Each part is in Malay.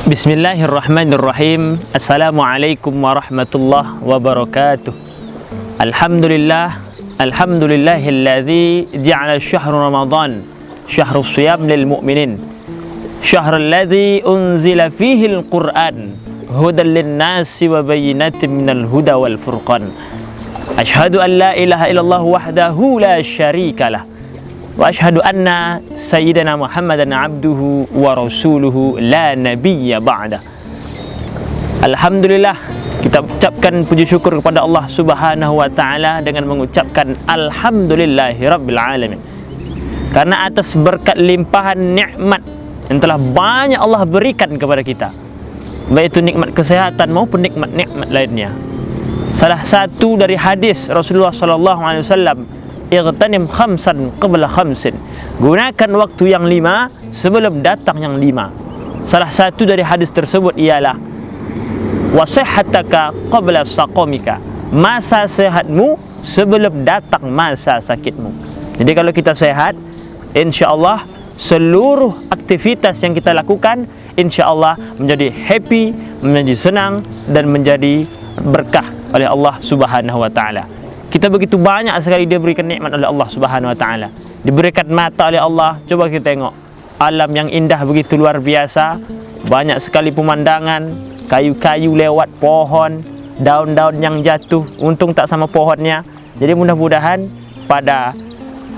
Bismillahirrahmanirrahim. Assalamualaikum warahmatullahi wabarakatuh. Alhamdulillah, alhamdulillahilladzi ja'ala syahru Ramadan syahrus shiyam lil mu'minin, syahrul ladzi unzila fihi al-Qur'an hudan lin-nasi wa bayyinatin minal huda wal furqan. Asyhadu an la ilaha illallah wahdahu la syarikalah wa asyhadu anna sayyidina Muhammadan abduhu wa rasuluhu la nabiyya ba'da. Alhamdulillah, kita ucapkan puji syukur kepada Allah Subhanahu wa taala dengan mengucapkan alhamdulillahi rabbil alamin. Karena atas berkat limpahan nikmat yang telah banyak Allah berikan kepada kita, baik itu nikmat kesehatan maupun nikmat-nikmat lainnya. Salah satu dari hadis Rasulullah sallallahu alaihi wasallam, ightanim khamsan qabla khamsin, gunakan waktu yang 5 sebelum datang yang 5. Salah satu dari hadis tersebut ialah wasihhataka qabla saqamika, masa sehatmu sebelum datang masa sakitmu. Jadi kalau kita sehat, insyaallah seluruh aktivitas yang kita lakukan insyaallah menjadi happy, menjadi senang dan menjadi berkah oleh Allah Subhanahu wa taala. Kita begitu banyak sekali diberikan nikmat oleh Allah Subhanahu wa taala. Diberikan mata oleh Allah. Coba kita tengok alam yang indah begitu luar biasa. Banyak sekali pemandangan, kayu-kayu lewat, pohon, daun-daun yang jatuh. Untung tak sama pohonnya. Jadi mudah-mudahan pada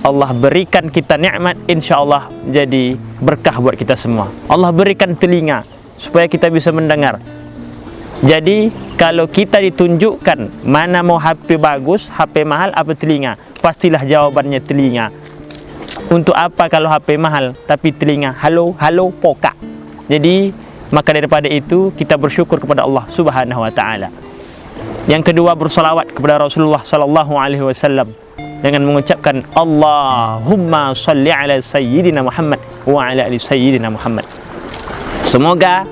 Allah berikan kita nikmat, insya-Allah jadi berkah buat kita semua. Allah berikan telinga supaya kita bisa mendengar. Jadi kalau kita ditunjukkan mana mau HP bagus, HP mahal, apa telinga, pastilah jawabannya telinga. Untuk apa kalau HP mahal tapi telinga halo halo poka. Jadi maka daripada itu kita bersyukur kepada Allah Subhanahu wa taala. Yang kedua, bersolawat kepada Rasulullah sallallahu alaihi wasallam dengan mengucapkan Allahumma shalli ala sayyidina Muhammad wa ala ali sayyidina Muhammad. Semoga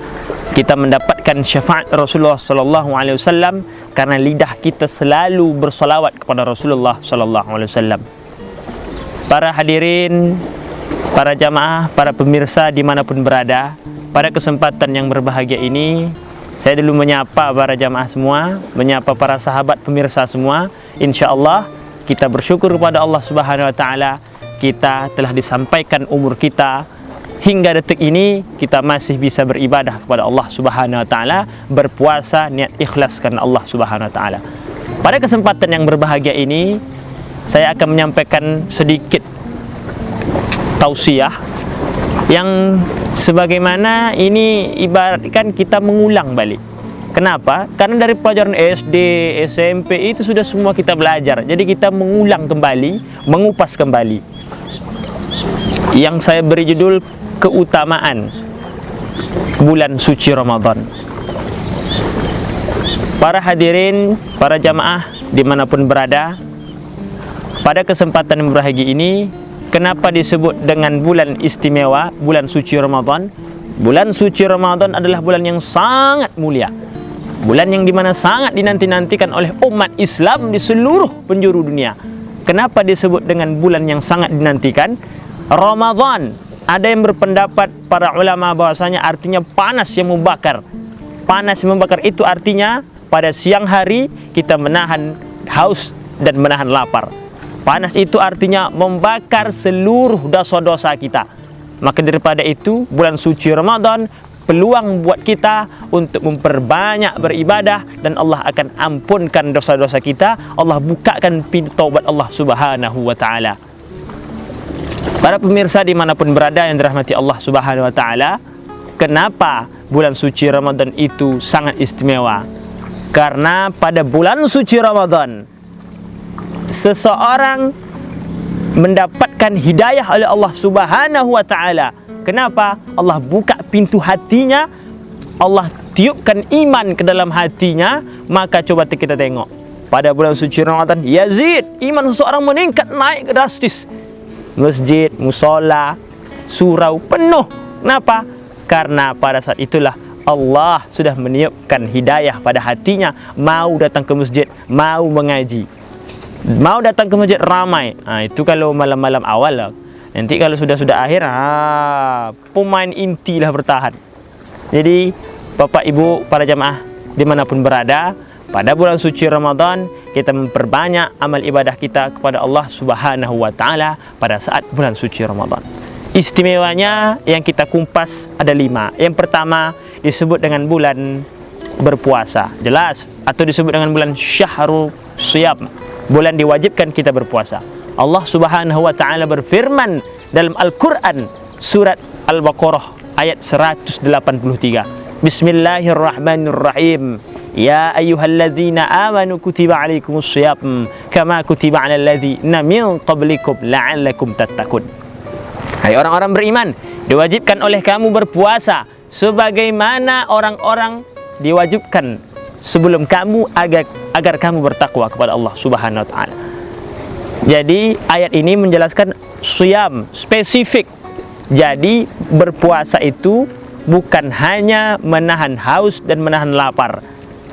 kita mendapatkan syafaat Rasulullah sallallahu alaihi wasallam karena lidah kita selalu bersolawat kepada Rasulullah sallallahu alaihi wasallam. Para hadirin, para jamaah, para pemirsa dimanapun berada, pada kesempatan yang berbahagia ini saya dulu menyapa para jamaah semua, menyapa para sahabat pemirsa semua. InsyaAllah kita bersyukur kepada Allah Subhanahu wa taala, kita telah disampaikan umur kita hingga detik ini, kita masih bisa beribadah kepada Allah Subhanahu wa taala, berpuasa niat ikhlas karena Allah Subhanahu wa taala. Pada kesempatan yang berbahagia ini, saya akan menyampaikan sedikit tausiah yang sebagaimana ini ibaratkan kita mengulang balik. Kenapa? Karena dari pelajaran SD, SMP itu sudah semua kita belajar. Jadi kita mengulang kembali, mengupas kembali. Yang saya beri judul keutamaan bulan suci Ramadan. Para hadirin, para jamaah dimanapun berada, pada kesempatan yang berbahagia ini, kenapa disebut dengan bulan istimewa, bulan suci Ramadan? Bulan suci Ramadan adalah bulan yang sangat mulia, bulan yang dimana sangat dinanti-nantikan oleh umat Islam di seluruh penjuru dunia. Kenapa disebut dengan bulan yang sangat dinantikan? Ramadan, ada yang berpendapat para ulama bahwasanya artinya panas yang membakar. Panas yang membakar itu artinya pada siang hari kita menahan haus dan menahan lapar. Panas itu artinya membakar seluruh dosa-dosa kita. Maka daripada itu, bulan suci Ramadan peluang buat kita untuk memperbanyak beribadah dan Allah akan ampunkan dosa-dosa kita. Allah bukakan pintu taubat Allah Subhanahu wa taala. Para pemirsa dimanapun berada yang dirahmati Allah Subhanahu wa taala, kenapa bulan suci Ramadan itu sangat istimewa? Karena pada bulan suci Ramadan seseorang mendapatkan hidayah oleh Allah Subhanahu wa taala. Kenapa? Allah buka pintu hatinya, Allah tiupkan iman ke dalam hatinya. Maka coba kita tengok pada bulan suci Ramadan, yazid, iman seseorang meningkat, naik drastis. Masjid, musola, surau penuh. Kenapa? Karena pada saat itulah Allah sudah meniupkan hidayah pada hatinya, mau datang ke masjid, mau mengaji, mau datang ke masjid ramai. Itu kalau malam-malam awal lah. Nanti kalau sudah akhir, pemain inti lah bertahan. Jadi Bapak Ibu para jamaah dimanapun berada, pada bulan suci Ramadan kita memperbanyak amal ibadah kita kepada Allah Subhanahu wa Ta'ala pada saat bulan suci Ramadan. Istimewanya yang kita kumpas ada 5. Yang pertama disebut dengan bulan berpuasa, jelas, atau disebut dengan bulan Syahrul Shiyam, bulan diwajibkan kita berpuasa. Allah Subhanahu wa Ta'ala berfirman dalam Al-Quran surat Al-Baqarah ayat 183. Bismillahirrahmanirrahim. Ya ayyuhalladzina amanu kutiba alaikumus shiyam kama kutiba alal ladzina min qablikum la'allakum tattaqun. Hai orang-orang beriman, diwajibkan oleh kamu berpuasa sebagaimana orang-orang diwajibkan sebelum kamu agar kamu bertakwa kepada Allah Subhanahu wa Ta'ala. Jadi ayat ini menjelaskan siyam spesifik. Jadi berpuasa itu bukan hanya menahan haus dan menahan lapar.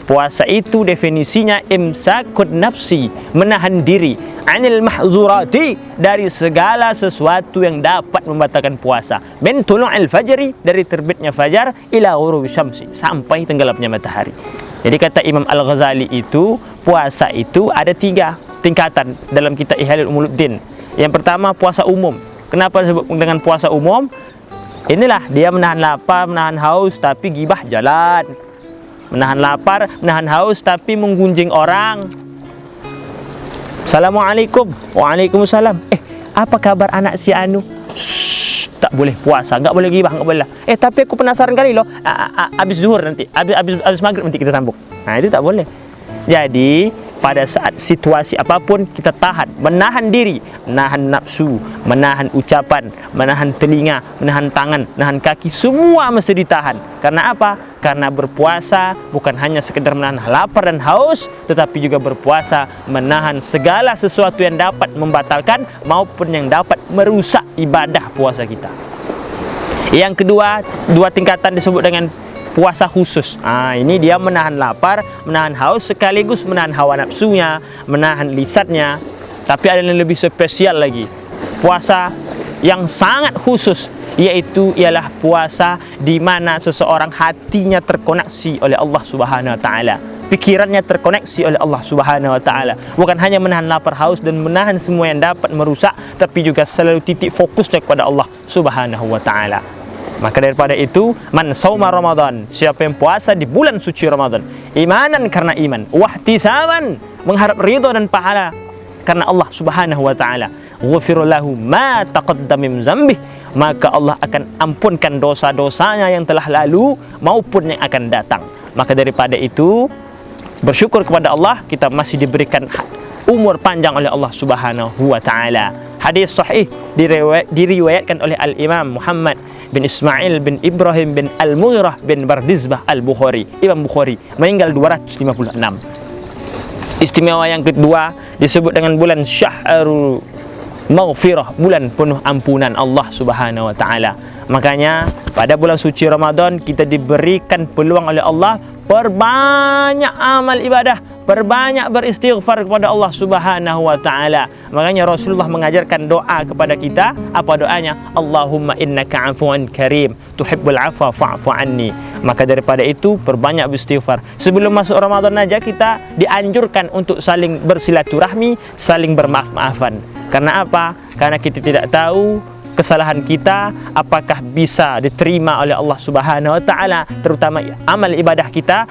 Puasa itu definisinya imsakun nafsi, menahan diri, anil mahzurati, dari segala sesuatu yang dapat membatalkan puasa. Min tulu'il fajri, dari terbitnya fajar, ila ghurubi syamsi, sampai tenggelamnya matahari. Jadi kata Imam Al-Ghazali itu, puasa itu ada 3 tingkatan dalam kitab Ihya'ul Ulumuddin. Yang pertama puasa umum. Kenapa disebut dengan puasa umum? Inilah dia menahan lapar, menahan haus, tapi gibah jalan. Menahan lapar, menahan haus, tapi menggunjing orang. Assalamualaikum. Waalaikumsalam. Apa kabar anak si Anu? Shhh, tak boleh puasa, nggak boleh gibah, nggak boleh. Tapi aku penasaran kali loh. Habis zuhur nanti, habis maghrib nanti kita sambung. Nah itu tak boleh. Jadi pada saat situasi apapun kita tahan, menahan diri, menahan nafsu, menahan ucapan, menahan telinga, menahan tangan, menahan kaki, semua mesti ditahan. Karena apa? Karena berpuasa bukan hanya sekedar menahan lapar dan haus, tetapi juga berpuasa menahan segala sesuatu yang dapat membatalkan maupun yang dapat merusak ibadah puasa kita. Yang kedua, 2 tingkatan disebut dengan puasa khusus. Ini dia menahan lapar, menahan haus, sekaligus menahan hawa nafsunya, menahan lisannya. Tapi ada yang lebih spesial lagi, puasa yang sangat khusus, yaitu ialah puasa di mana seseorang hatinya terkoneksi oleh Allah Subhanahu wa Ta'ala, pikirannya terkoneksi oleh Allah Subhanahu wa Ta'ala. Bukan hanya menahan lapar haus dan menahan semua yang dapat merusak, tapi juga selalu titik fokusnya kepada Allah Subhanahu wa Ta'ala. Maka daripada itu, man sauma Ramadan, siapa yang puasa di bulan suci Ramadan, imanan karena iman, wahtisaban, mengharap ridha dan pahala karena Allah Subhanahu wa Ta'ala, ghufira lahu ma taqaddama min dzambih, maka Allah akan ampunkan dosa-dosanya yang telah lalu maupun yang akan datang. Maka daripada itu, bersyukur kepada Allah, kita masih diberikan umur panjang oleh Allah Subhanahu wa Ta'ala. Hadis sahih diriwayatkan oleh Al-Imam Muhammad bin Ismail bin Ibrahim bin Al-Mughirah bin Bardizbah Al-Bukhari, Imam Bukhari, meninggal 256. Istimewa yang kedua disebut dengan bulan Syahrul Maghfirah, bulan penuh ampunan Allah Subhanahu wa Ta'ala. Makanya pada bulan suci Ramadan kita diberikan peluang oleh Allah perbanyak amal ibadah, perbanyak beristighfar kepada Allah Subhanahu wa Ta'ala. Makanya Rasulullah mengajarkan doa kepada kita. Apa doanya? Allahumma innaka afuwan karim tuhibbul afwa fa'fu anni. Maka daripada itu perbanyak beristighfar. Sebelum masuk Ramadan aja kita dianjurkan untuk saling bersilaturahmi, saling bermaaf-maafan. Karena apa? Karena kita tidak tahu kesalahan kita apakah bisa diterima oleh Allah Subhanahu wa Ta'ala, terutama amal ibadah kita,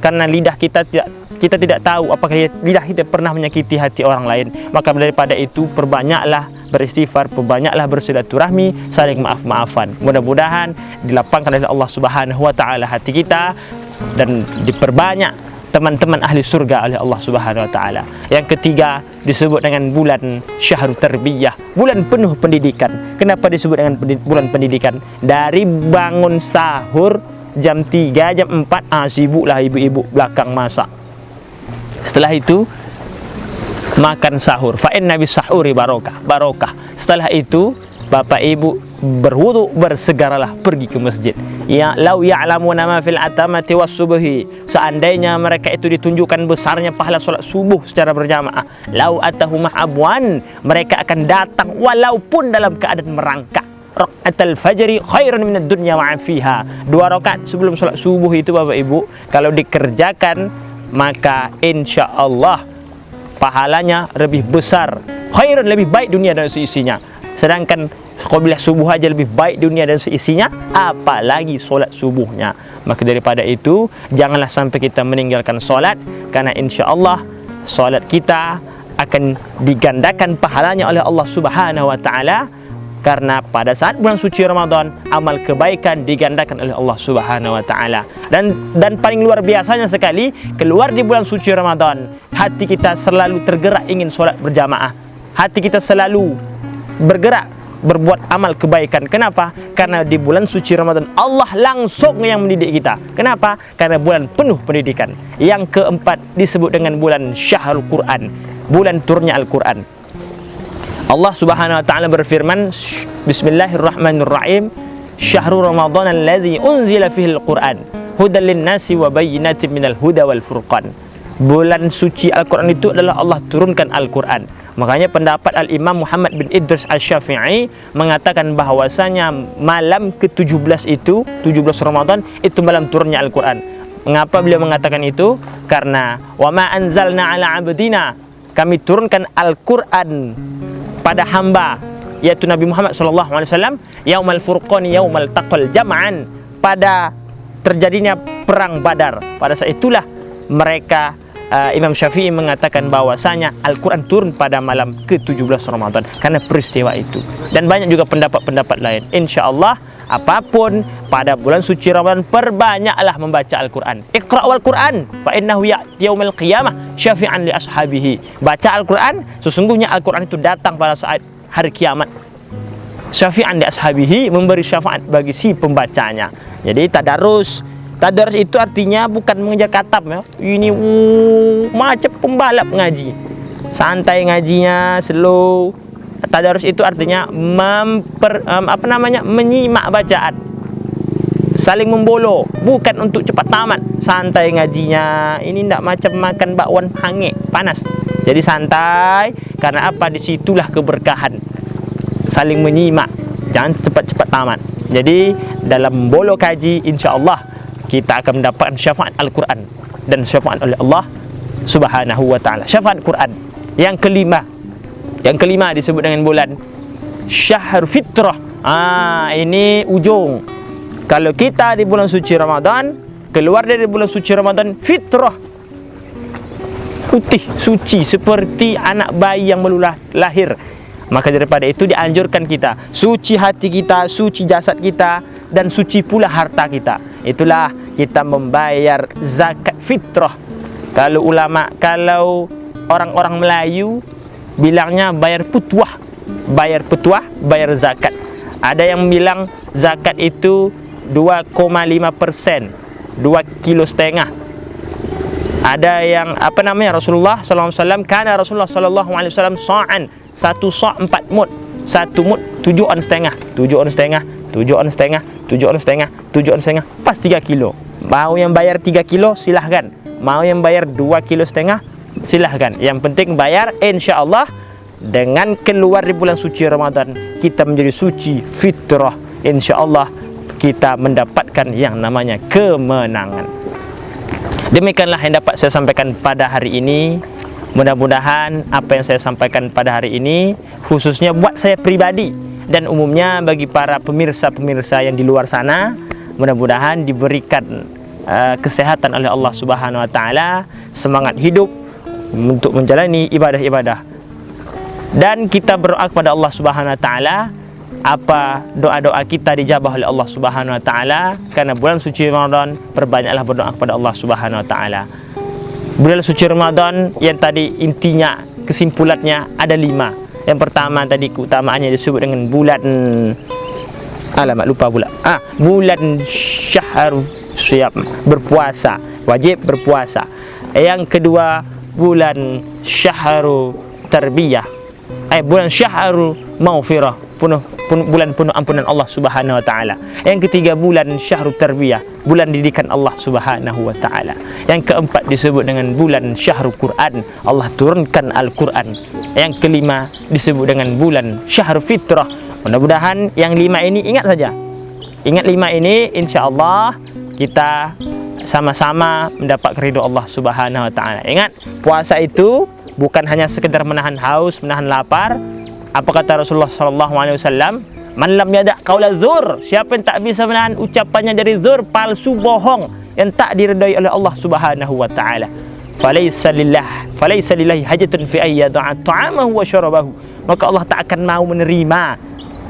karena lidah kita tidak tahu apakah lidah kita pernah menyakiti hati orang lain. Maka daripada itu perbanyaklah beristighfar, perbanyaklah bersilaturahmi, saling maaf-maafan. Mudah-mudahan dilapangkan oleh Allah Subhanahu wa Ta'ala hati kita dan diperbanyak teman-teman ahli surga oleh Allah Subhanahu wa Ta'ala. Yang ketiga disebut dengan bulan Syahrul Tarbiyah, bulan penuh pendidikan. Kenapa disebut dengan bulan pendidikan? Dari bangun sahur jam 3, jam 4, sibuklah ibu-ibu belakang masak. Setelah itu makan sahur, fa inna bis sahuri barokah. Setelah itu bapak ibu berwudu, bersegeralah pergi ke masjid. Ya lau ya'lamuna ma fil atamati was subhi, seandainya mereka itu ditunjukkan besarnya pahala solat subuh secara berjamaah, lau atahum abwan, mereka akan datang walaupun dalam keadaan merangkak. rakaatal fajri khairun minad dunya wa 'ma fiha. 2 rakaat sebelum solat subuh itu Bapak Ibu, kalau dikerjakan maka insya-Allah pahalanya lebih besar, khairun, lebih baik dunia dan seisinya. Sedangkan qabilah subuh aja lebih baik dunia dan seisinya, apalagi solat subuhnya. Maka daripada itu, janganlah sampai kita meninggalkan solat, karena insya-Allah solat kita akan digandakan pahalanya oleh Allah Subhanahu wa taala, karena pada saat bulan suci Ramadan amal kebaikan digandakan oleh Allah Subhanahu wa taala. Dan paling luar biasanya sekali, keluar di bulan suci Ramadan, hati kita selalu tergerak ingin solat berjamaah. Hati kita selalu bergerak berbuat amal kebaikan. Kenapa? Karena di bulan suci Ramadan Allah langsung yang mendidik kita. Kenapa? Karena bulan penuh pendidikan. Yang keempat disebut dengan bulan Syahrul Quran, bulan turunnya Al-Quran. Allah Subhanahu wa taala berfirman, Bismillahirrahmanirrahim, Syahrul Ramadan alladzi unzila fihi al-Quran hudan lin-nasi wa bayyinatin minal huda wal furqan. Bulan suci Al-Quran itu adalah Allah turunkan Al-Quran. Makanya pendapat Al-Imam Muhammad bin Idris Al-Syafi'i mengatakan bahwasanya malam ke-17 itu, 17 Ramadan, itu malam turunnya Al-Quran. Mengapa beliau mengatakan itu? Karena wa ma anzalna ala abdina, kami turunkan Al-Quran pada hamba, yaitu Nabi Muhammad SAW, yaumal furqan yaumal taqal jam'an, pada terjadinya perang Badar. Pada saat itulah mereka Imam Syafi'i mengatakan bahwasanya Al-Quran turun pada malam ke-17 Ramadan karena peristiwa itu. Dan banyak juga pendapat-pendapat lain. InsyaAllah apapun pada bulan suci Ramadan, perbanyaklah membaca Al-Quran. Iqra' wal Quran fa innahu ya'ti yaumil qiyamah syafi'an li ashabihi. Baca Al-Quran, sesungguhnya Al-Quran itu datang pada saat hari kiamat. Syafi'an li ashabihi, memberi syafaat bagi si pembacanya. Jadi tadarus itu artinya bukan mengejar katam ya. Ini macam pembalap ngaji. Santai ngajinya, slow. Tadarus itu artinya menyimak bacaan. Saling membolo, bukan untuk cepat tamat. Santai ngajinya. Ini tidak macam makan bakwan hangat, panas. Jadi santai, karena apa? Disitulah keberkahan. Saling menyimak, jangan cepat-cepat tamat. Jadi dalam bolo kaji, insya-Allah kita akan mendapatkan syafaat Al-Quran dan syafaat oleh Allah Subhanahu wa ta'ala. Syafaat Quran. Yang kelima disebut dengan bulan Syahr Fitrah. Ini ujung. Kalau kita di bulan suci Ramadan, keluar dari bulan suci Ramadan, fitrah, putih, suci, seperti anak bayi yang baru lahir. Maka daripada itu dianjurkan kita suci hati kita, suci jasad kita, dan suci pula harta kita. Itulah kita membayar zakat fitrah. Kalau orang-orang Melayu bilangnya bayar petuah, bayar zakat. Ada yang bilang zakat itu 2,5%, 2,5 kilo. Ada yang Rasulullah SAW, karena Rasulullah SAW sa'an, 1 sa' 4 mud, 1 mud 7 on setengah, 7 on setengah, 7 on setengah, 7 on setengah, 7 on setengah, pas 3 kilo. Mau yang bayar 3 kilo silahkan, mau yang bayar 2,5 kilo silahkan. Yang penting bayar, insya-Allah dengan keluar di bulan suci Ramadan kita menjadi suci fitrah. Insya-Allah kita mendapatkan yang namanya kemenangan. Demikianlah yang dapat saya sampaikan pada hari ini. Mudah-mudahan apa yang saya sampaikan pada hari ini khususnya buat saya pribadi dan umumnya bagi para pemirsa-pemirsa yang di luar sana, mudah-mudahan diberikan kesehatan oleh Allah Subhanahu wa taala, semangat hidup untuk menjalani ibadah-ibadah. Dan kita berdoa kepada Allah Subhanahu wa taala, apa doa-doa kita dijabah oleh Allah Subhanahu wa taala, karena bulan suci Ramadan perbanyaklah berdoa kepada Allah Subhanahu wa taala. Bulan suci Ramadan yang tadi intinya, kesimpulannya ada 5. Yang pertama tadi keutamaannya disebut dengan bulan bulan Syahr Syam, berpuasa, wajib berpuasa. Yang kedua bulan Syahr Tarbiyah, bulan syahrul maghfirah, bulan penuh ampunan Allah Subhanahu wa taala. Yang ketiga bulan syahrul tarbiyah, bulan didikan Allah Subhanahu wa taala. Yang keempat disebut dengan bulan syahrul Quran, Allah turunkan Al-Quran. Yang kelima disebut dengan bulan syahrul fitrah. Mudah-mudahan yang 5 ini ingat saja. Ingat 5 ini, insya-Allah kita sama-sama mendapat ridho Allah Subhanahu wa taala. Ingat, puasa itu bukan hanya sekedar menahan haus, menahan lapar. Apa kata Rasulullah sallallahu alaihi wasallam? Man lam yada' qaula dzur, siapa yang tak bisa menahan ucapannya dari dzur, palsu, bohong, yang tak diridai oleh Allah Subhanahu wa taala. Falaysa lillahi hajatun fi ayyada'a ta'amahu wa syarabahu. Maka Allah tak akan mau menerima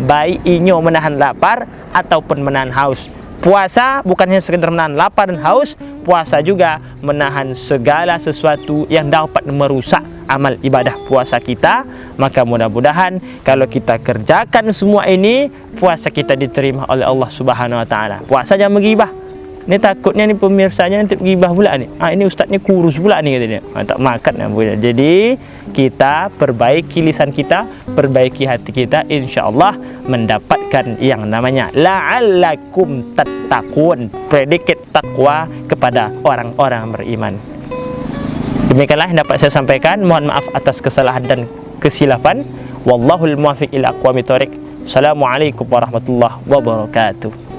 baik inyo menahan lapar ataupun menahan haus. Puasa bukan hanya sekedar menahan lapar dan haus, puasa juga menahan segala sesuatu yang dapat merusak amal ibadah puasa kita. Maka mudah-mudahan kalau kita kerjakan semua ini, puasa kita diterima oleh Allah Subhanahu wa taala. Puasa jangan menggibah. Ni takutnya ni pemirsanya nanti gibah pula ni. Ini ustaznya kurus pula ni katanya. Tak makan pula. Jadi kita perbaiki lisan kita, perbaiki hati kita, insyaallah mendapatkan yang namanya la'allakum tattaqun, predikat takwa kepada orang-orang beriman. Demikianlah yang dapat saya sampaikan. Mohon maaf atas kesalahan dan kesilafan. Wallahul muwaffiq ila aqwamit thoriq. Assalamualaikum warahmatullahi wabarakatuh.